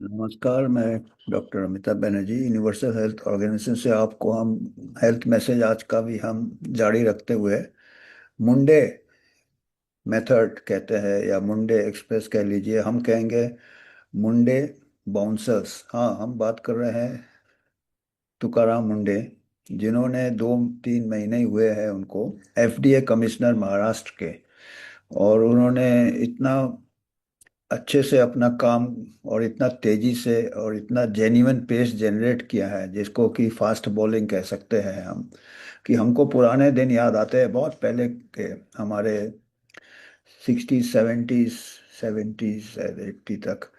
नमस्कार। मैं doctor Amitabh Banerjee, universal health organisation से आपको हम हेल्थ मैसेज आज का भी हम जारी रखते हुए मुंडे मेथड कहते हैं या मुंडे एक्सप्रेस कह लीजिए, हम कहेंगे मुंडे बाउंसर्स। हाँ, हम बात कर रहे हैं तुकाराम मुंडे, जिन्होंने 2-3 महीने ही हुए हैं उनको एफडीए कमिश्नर महाराष्ट्र के। और उन्होंने इतना अच्छे से अपना काम और इतना तेजी से और इतना जेन्युइन पेस जनरेट किया है, जिसको कि फास्ट बॉलिंग कह सकते हैं हम। कि हमको पुराने दिन याद आते हैं, बहुत पहले के, हमारे 60s 70s 70s 80 तक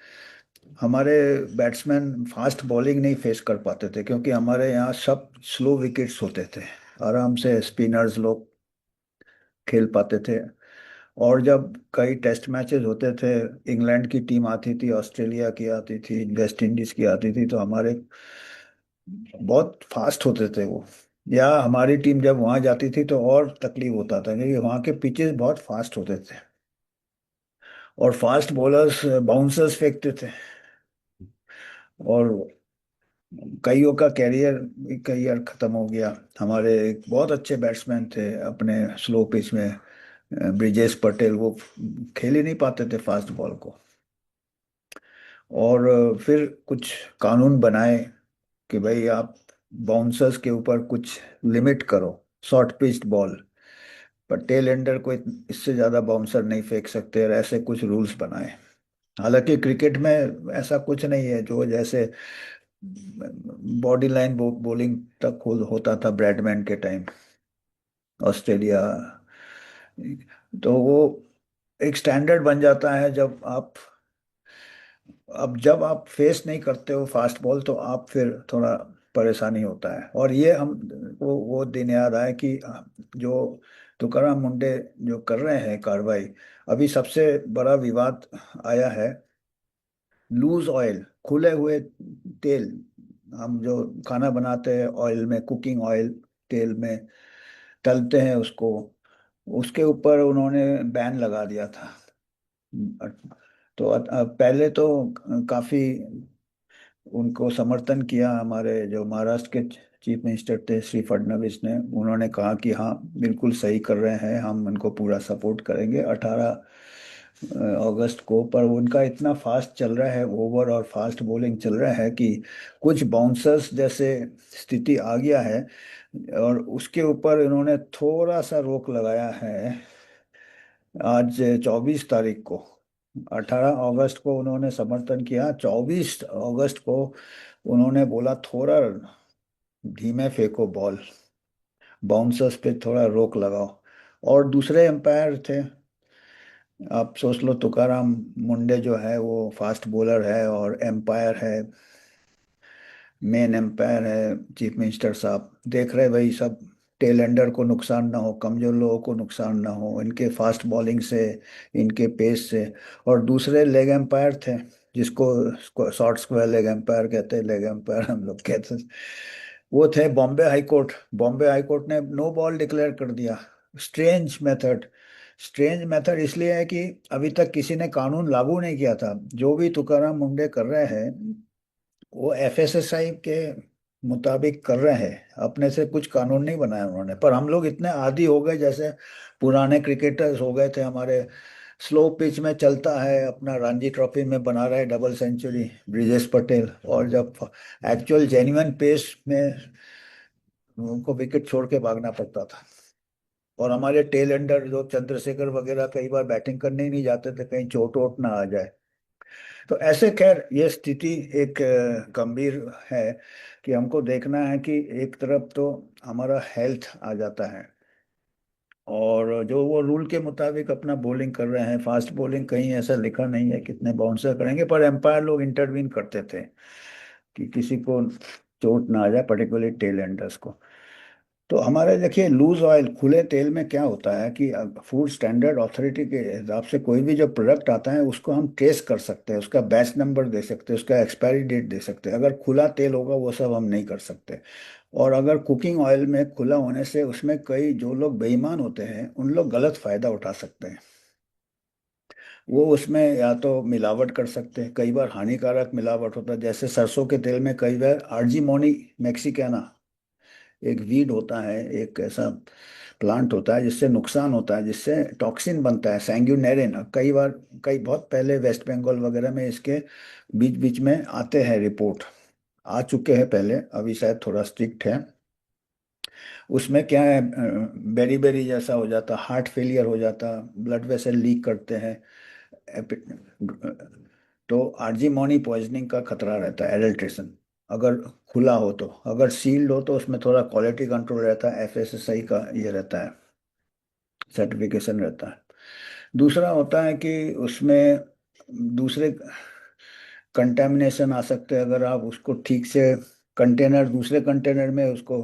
हमारे बैट्समैन फास्ट बॉलिंग नहीं फेस कर पाते थे, क्योंकि हमारे यहाँ सब स्लो विकेट्स होते थे। आराम से स्पिनर्स लोग खेल पाते थे। और जब कई टेस्ट मैचेस होते थे, इंग्लैंड की टीम आती थी, ऑस्ट्रेलिया की आती थी, वेस्ट इंडीज की आती थी, तो हमारे बहुत फास्ट होते थे वो। या हमारी टीम जब वहां जाती थी तो और तकलीफ होता था, क्योंकि वहां के पिचेस बहुत फास्ट होते थे और फास्ट बॉलर्स बाउंसर्स फेंकते थे। और कईयों का कई ईयर खत्म हो गया। हमारे एक बहुत अच्छे बैट्समैन थे अपने स्लो पिच में, ब्रिजेश पटेल, वो खेल ही नहीं पाते थे फास्ट बॉल को। और फिर कुछ कानून बनाए कि भाई आप बाउंसर्स के ऊपर कुछ लिमिट करो, शॉर्ट पिच्ड बॉल पर टेल एंडर को इससे ज्यादा बाउंसर नहीं फेंक सकते, और ऐसे कुछ रूल्स बनाए। हालांकि क्रिकेट में ऐसा कुछ नहीं है, जो जैसे बॉडी लाइन बॉलिंग तक होता था ब्रैडमैन के टाइम, ऑस्ट्रेलिया। तो वो एक स्टैंडर्ड बन जाता है जब आप, अब जब आप फेस नहीं करते हो फास्ट बॉल, तो आप फिर थोड़ा परेशानी होता है। और ये हम वो दिन याद आए कि जो तुकाराम मुंडे जो कर रहे हैं कार्रवाई, अभी सबसे बड़ा विवाद आया है लूज ऑयल, खुले हुए तेल। हम जो खाना बनाते हैं ऑयल में, कुकिंग ऑयल, तेल में तलते हैं उसको, उसके ऊपर उन्होंने बैन लगा दिया था। तो पहले तो काफी उनको समर्थन किया हमारे जो महाराष्ट्र के चीफ मिनिस्टर थे श्री फडणवीस ने। उन्होंने कहा कि हाँ, बिल्कुल सही कर रहे हैं, हम उनको पूरा सपोर्ट करेंगे 18 अगस्त को। पर उनका इतना फास्ट चल रहा है ओवर, और फास्ट बॉलिंग चल रहा है कि कुछ बाउंसर्स जैसे स्थिति आ गया है। और उसके ऊपर इन्होंने थोड़ा सा रोक लगाया है आज 24 तारीख को। 18 अगस्त को उन्होंने समर्थन किया, 24 अगस्त को उन्होंने बोला थोड़ा धीमे फेंको बॉल, बाउंसर्स पे थोड़ा रोक लगाओ। और दूसरे एम्पायर थे, आप सोच लो, तुकाराम मुंडे जो है वो फास्ट बॉलर है और एम्पायर है, मेन एम्पायर है। चीफ मिनिस्टर साहब देख रहे भाई सब टेल एंडर को नुकसान ना हो, कमजोर लोगों को नुकसान ना हो इनके फास्ट बॉलिंग से, इनके पेस से। और दूसरे लेग एम्पायर थे, जिसको शॉर्ट स्क्वायर लेग एम्पायर कहते हैं, लेग एम्पायर हम लोग कहते हैं, वो थे Bombay high court. Bombay high court ने नो बॉल डिक्लेयर कर दिया। स्ट्रेंज मेथड, स्ट्रेंज मेथड इसलिए है कि अभी तक किसी ने कानून लागू नहीं किया था। जो भी तुकाराम मुंडे कर रहे हैं वो एफएसएसआई के मुताबिक कर रहे हैं, अपने से कुछ कानून नहीं बनाया उन्होंने। पर हम लोग इतने आदी हो गए, जैसे पुराने क्रिकेटर्स हो गए थे हमारे, स्लो पिच में चलता है अपना, रणजी ट्रॉफी में बना रहे डबल सेंचुरी ब्रिजेश पटेल, और जब एक्चुअल जेन्युइन पेस में उनको विकेट छोड़ के भागना पड़ता था। और हमारे टेल एंडर जो चंद्रशेखर वगैरह कई बार बैटिंग करने ही नहीं जाते थे, कहीं चोट वोट ना आ जाए। तो ऐसे खैर ये स्थिति एक गंभीर है कि हमको देखना है कि एक तरफ तो हमारा हेल्थ आ जाता है, और जो वो रूल के मुताबिक अपना बॉलिंग कर रहे हैं, फास्ट बॉलिंग, कहीं ऐसा लिखा नहीं है कितने बाउंसर करेंगे, पर एम्पायर लोग इंटरवीन करते थे कि किसी को चोट ना आ जाए, पर्टिकुलरली टेल एंडर्स को। तो हमारे देखिए लूज ऑयल, खुले तेल में क्या होता है कि फूड स्टैंडर्ड अथॉरिटी के हिसाब से कोई भी जो प्रोडक्ट आता है उसको हम ट्रेस कर सकते हैं, उसका बैच नंबर दे सकते हैं, उसका एक्सपायरी डेट दे सकते हैं। अगर खुला तेल होगा वो सब हम नहीं कर सकते। और अगर कुकिंग ऑयल में खुला होने से उसमें कई जो लोग बेईमान होते हैं उन लोग गलत फायदा उठा सकते हैं। वो उसमें या तो मिलावट कर सकते हैं, कई बार हानिकारक मिलावट होता है, जैसे सरसों के तेल में कई बार आर्जीमोनी मैक्सिकाना एक वीड होता है, एक ऐसा प्लांट होता है जिससे नुकसान होता है, जिससे टॉक्सिन बनता है सैंग्यूनेरिन। कई बार, कई बहुत पहले वेस्ट बंगाल वगैरह में इसके बीच बीच में आते हैं रिपोर्ट, आ चुके हैं पहले, अभी शायद थोड़ा स्ट्रिक्ट है। उसमें क्या है, बेरी बेरी जैसा हो जाता, हार्ट फेलियर हो जाता, ब्लड वेसल लीक करते हैं। तो आर्जीमोनी पॉइजनिंग का खतरा रहता है, एडल्ट्रेशन अगर खुला हो तो। अगर सील्ड हो तो उसमें थोड़ा क्वालिटी कंट्रोल रहता है, एफएसएसआई का ये रहता है, सर्टिफिकेशन रहता है। दूसरा होता है कि उसमें दूसरे कंटेमिनेशन आ सकते हैं, अगर आप उसको ठीक से कंटेनर, दूसरे कंटेनर में उसको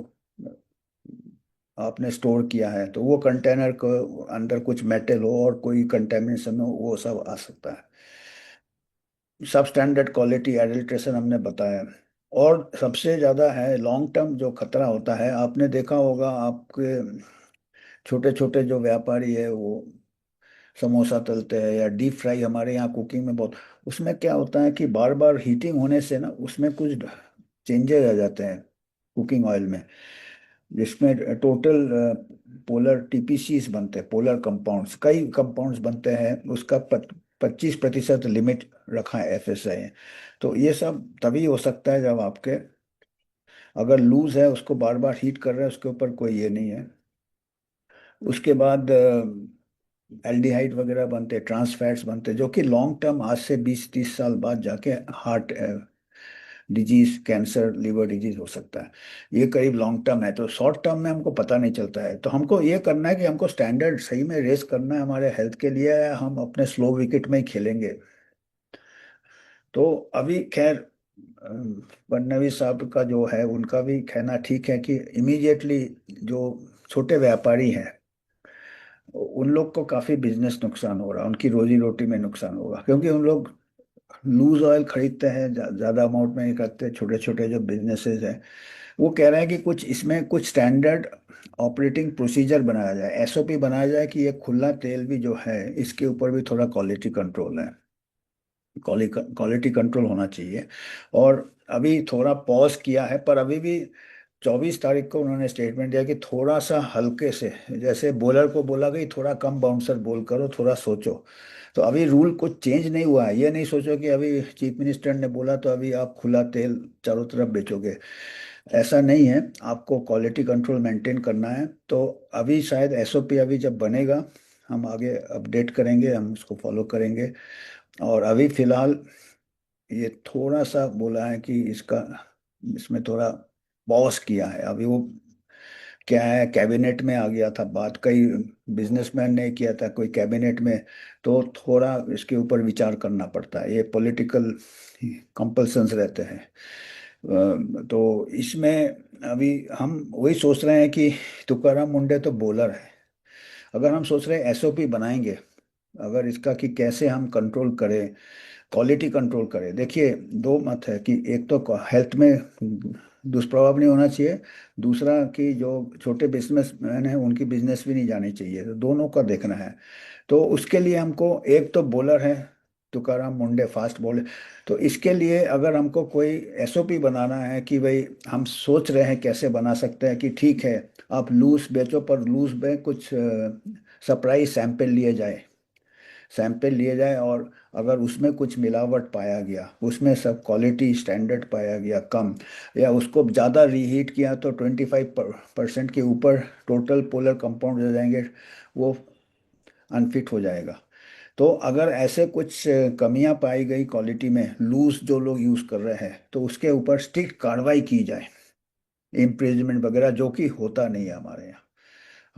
आपने स्टोर किया है, तो वो कंटेनर को अंदर कुछ मेटल हो और कोई कंटेमिनेशन हो, वो सब आ सकता है। सब स्टैंडर्ड क्वालिटी एडल्ट्रेशन हमने बताया। और सबसे ज़्यादा है लॉन्ग टर्म जो खतरा होता है, आपने देखा होगा आपके छोटे छोटे जो व्यापारी है वो समोसा तलते हैं या डीप फ्राई, हमारे यहाँ कुकिंग में बहुत, उसमें क्या होता है कि बार बार हीटिंग होने से ना उसमें कुछ चेंजेस आ जाते हैं कुकिंग ऑयल में, जिसमें टोटल पोलर टीपीसीस बनते हैं, पोलर कंपाउंड्स, कई कंपाउंड्स बनते हैं, उसका 25% लिमिट रखा है एफएसआई। तो ये सब तभी हो सकता है जब आपके, अगर लूज है उसको बार बार हीट कर रहे हैं, उसके ऊपर कोई ये नहीं है। उसके बाद एल्डिहाइड वगैरह बनते हैं, ट्रांस फैट्स बनते हैं, जो कि लॉन्ग टर्म, आज से 20-30 साल बाद जाके heart disease, cancer, liver disease हो सकता है। ये करीब लॉन्ग टर्म है, तो शॉर्ट टर्म में हमको पता नहीं चलता है। तो हमको ये करना है कि हमको स्टैंडर्ड सही में रेस करना है, हमारे हेल्थ के लिए है, हम अपने स्लो विकेट में ही खेलेंगे। तो अभी खैर फडणवीस साहब का जो है उनका भी कहना ठीक है कि इमीडिएटली जो छोटे व्यापारी हैं उन लोग को काफी बिजनेस नुकसान हो रहा है, उनकी रोजी रोटी में नुकसान होगा, क्योंकि उन लोग लूज ऑयल खरीदते हैं, ज्यादा अमाउंट में नहीं करते। छोटे छोटे जो बिजनेसेस हैं वो कह रहे हैं कि कुछ इसमें कुछ स्टैंडर्ड ऑपरेटिंग प्रोसीजर बनाया जाए, एसओपी बनाया जाए कि ये खुला तेल भी जो है इसके ऊपर भी थोड़ा क्वालिटी कंट्रोल है, क्वालिटी कंट्रोल होना चाहिए। और अभी थोड़ा पॉज किया है, पर अभी भी 24 तारीख को उन्होंने स्टेटमेंट दिया कि थोड़ा सा हल्के से, जैसे बॉलर को बोला कि थोड़ा कम बाउंसर बोल करो, थोड़ा सोचो। तो अभी रूल कुछ चेंज नहीं हुआ है, ये नहीं सोचो कि अभी चीफ मिनिस्टर ने बोला तो अभी आप खुला तेल चारों तरफ बेचोगे, ऐसा नहीं है। आपको क्वालिटी कंट्रोल मेंटेन करना है। तो अभी शायद एसओपी अभी जब बनेगा हम आगे अपडेट करेंगे, हम उसको फॉलो करेंगे। और अभी फिलहाल ये थोड़ा सा बोला है कि इसका, इसमें थोड़ा पॉज किया है अभी। वो क्या है, कैबिनेट में आ गया था बात, कई बिजनेसमैन ने किया था कोई कैबिनेट में, तो थोड़ा इसके ऊपर विचार करना पड़ता है, ये पॉलिटिकल कंपल्सन्स रहते हैं। तो इसमें अभी हम वही सोच रहे हैं कि तुकाराम मुंडे तो बॉलर है, अगर हम सोच रहे हैं एसओपी बनाएंगे, अगर इसका कि कैसे हम कंट्रोल करें, क्वालिटी कंट्रोल करें। देखिए दो मत है कि एक तो हेल्थ में दुष्प्रभाव नहीं होना चाहिए, दूसरा कि जो छोटे बिजनेसमैन हैं उनकी बिजनेस भी नहीं जानी चाहिए, तो दोनों का देखना है। तो उसके लिए हमको, एक तो बॉलर है तुकाराम मुंडे, फास्ट बॉलर, तो इसके लिए अगर हमको कोई एसओपी बनाना है कि भाई हम सोच रहे हैं कैसे बना सकते हैं कि ठीक है आप लूज बेचो, पर लूज में कुछ सरप्राइज सैंपल लिए जाए, सैंपल लिए जाए, और अगर उसमें कुछ मिलावट पाया गया, उसमें सब क्वालिटी स्टैंडर्ड पाया गया कम, या उसको ज़्यादा रीहीट किया तो 25% के ऊपर टोटल पोलर कंपाउंड हो जाएंगे, वो अनफिट हो जाएगा। तो अगर ऐसे कुछ कमियां पाई गई क्वालिटी में, लूज जो लोग यूज़ कर रहे हैं, तो उसके ऊपर स्ट्रिक्ट कार्रवाई की जाए, इम्प्रिजमेंट वगैरह, जो कि होता नहीं है हमारे यहाँ।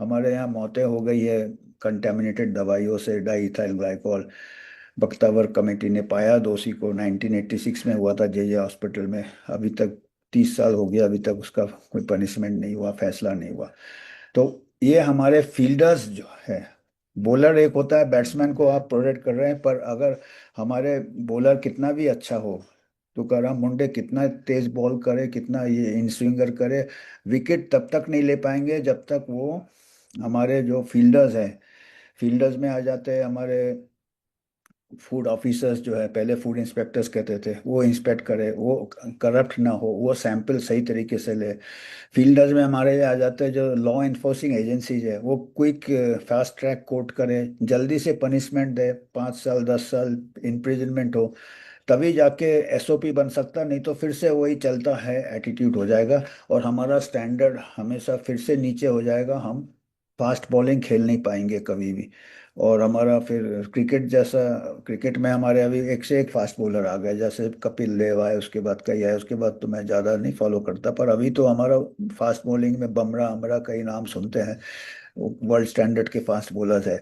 हमारे यहाँ मौतें हो गई है कंटेमिनेटेड दवाइयों से, डाईइथाइल ग्लाइकॉल। बख्तावर कमेटी ने पाया दोषी को, 1986 में हुआ था जे हॉस्पिटल में, अभी तक 30 साल हो गया, अभी तक उसका कोई पनिशमेंट नहीं हुआ, फैसला नहीं हुआ। तो ये हमारे फील्डर्स जो है, बॉलर एक होता है, बैट्समैन को आप प्रोटेक्ट कर रहे हैं, पर अगर हमारे बॉलर कितना भी अच्छा हो, तुकाराम मुंडे कितना तेज बॉल करे, कितना ये इन स्विंगर करे, विकेट तब तक नहीं ले पाएंगे जब तक वो, हमारे जो फील्डर्स हैं, फील्डर्स में आ जाते हैं हमारे फूड ऑफिसर्स जो है, पहले फूड इंस्पेक्टर्स कहते थे, वो इंस्पेक्ट करे, वो करप्ट ना हो, वो सैंपल सही तरीके से ले। फील्डर्स में हमारे ये आ जाते हैं जो लॉ इन्फोर्सिंग एजेंसीज है, वो क्विक फास्ट ट्रैक कोर्ट करे, जल्दी से पनिशमेंट दे, 5 साल 10 साल इम्प्रिजनमेंट हो, तभी जाके एसओपी बन सकता, नहीं तो फिर से वही चलता है एटीट्यूड हो जाएगा, और हमारा स्टैंडर्ड हमेशा फिर से नीचे हो जाएगा, हम फास्ट बॉलिंग खेल नहीं पाएंगे कभी भी। और हमारा फिर क्रिकेट जैसा, क्रिकेट में हमारे अभी एक से एक फास्ट बॉलर आ गए, जैसे कपिल देव आए, उसके बाद कई आए, उसके बाद तो मैं ज़्यादा नहीं फॉलो करता, पर अभी तो हमारा फास्ट बॉलिंग में बुमराह हमरा कई नाम सुनते हैं, वर्ल्ड स्टैंडर्ड के फास्ट बॉलर्स है।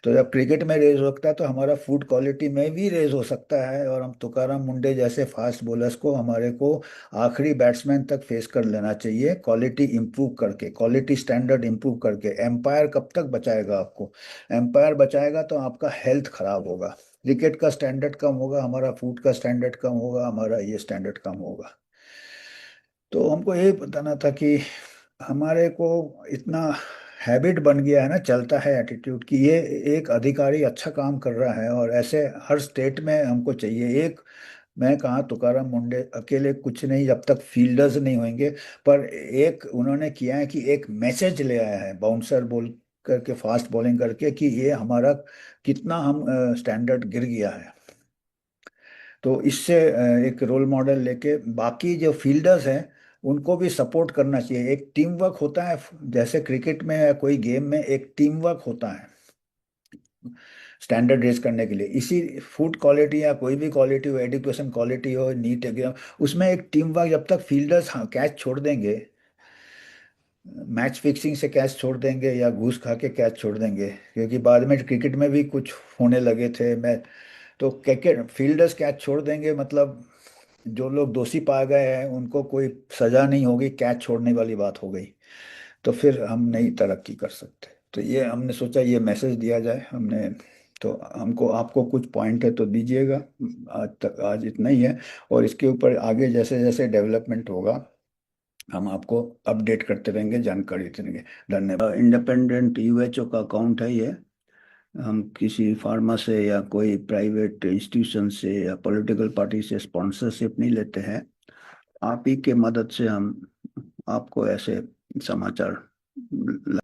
तो जब क्रिकेट में रेज हो सकता है तो हमारा फूड क्वालिटी में भी रेज हो सकता है, और हम तुकाराम मुंडे जैसे फास्ट बॉलर्स को, हमारे को आखिरी बैट्समैन तक फेस कर लेना चाहिए, क्वालिटी इंप्रूव करके, क्वालिटी स्टैंडर्ड इंप्रूव करके। एम्पायर कब तक बचाएगा आपको? एम्पायर बचाएगा तो आपका हेल्थ खराब होगा, क्रिकेट का स्टैंडर्ड कम होगा, हमारा फूड का स्टैंडर्ड कम होगा, हमारा ये स्टैंडर्ड कम होगा। तो हमको ये बताना था कि हमारे को इतना हैबिट बन गया है ना, चलता है एटीट्यूड कि ये एक अधिकारी अच्छा काम कर रहा है, और ऐसे हर स्टेट में हमको चाहिए एक। मैं कहा तुकाराम मुंडे अकेले कुछ नहीं, जब तक फील्डर्स नहीं होंगे, पर एक उन्होंने किया है कि एक मैसेज ले आया है बाउंसर बोल करके, फास्ट बॉलिंग करके, कि ये हमारा कितना हम स्टैंडर्ड गिर गया है। तो इससे एक रोल मॉडल लेके बाकी जो फील्डर्स हैं उनको भी सपोर्ट करना चाहिए, एक टीम वर्क होता है, जैसे क्रिकेट में या कोई गेम में एक टीम वर्क होता है स्टैंडर्ड रेज करने के लिए। इसी फूड क्वालिटी या कोई भी क्वालिटी हो, एजुकेशन क्वालिटी हो, नीट एग्जाम, उसमें एक टीम वर्क, जब तक फील्डर्स कैच छोड़ देंगे, मैच फिक्सिंग से कैच छोड़ देंगे या घूस खा के कैच छोड़ देंगे, क्योंकि बाद में क्रिकेट में भी कुछ होने लगे थे, मैं तो क्रिकेट फील्डर्स कैच छोड़ देंगे, मतलब जो लोग दोषी पाए गए हैं उनको कोई सजा नहीं होगी, कैच छोड़ने वाली बात हो गई, तो फिर हम नहीं तरक्की कर सकते। तो ये हमने सोचा ये मैसेज दिया जाए हमने। तो हमको आपको कुछ पॉइंट है तो दीजिएगा। आज तक आज इतना ही है, और इसके ऊपर आगे जैसे जैसे डेवलपमेंट होगा हम आपको अपडेट करते रहेंगे, जानकारी देंगे। धन्यवाद। इंडिपेंडेंट यूएचओ का अकाउंट है ये, हम किसी फार्मा से या कोई प्राइवेट इंस्टीट्यूशन से या पॉलिटिकल पार्टी से स्पॉन्सरशिप नहीं लेते हैं। आप ही के मदद से हम आपको ऐसे समाचार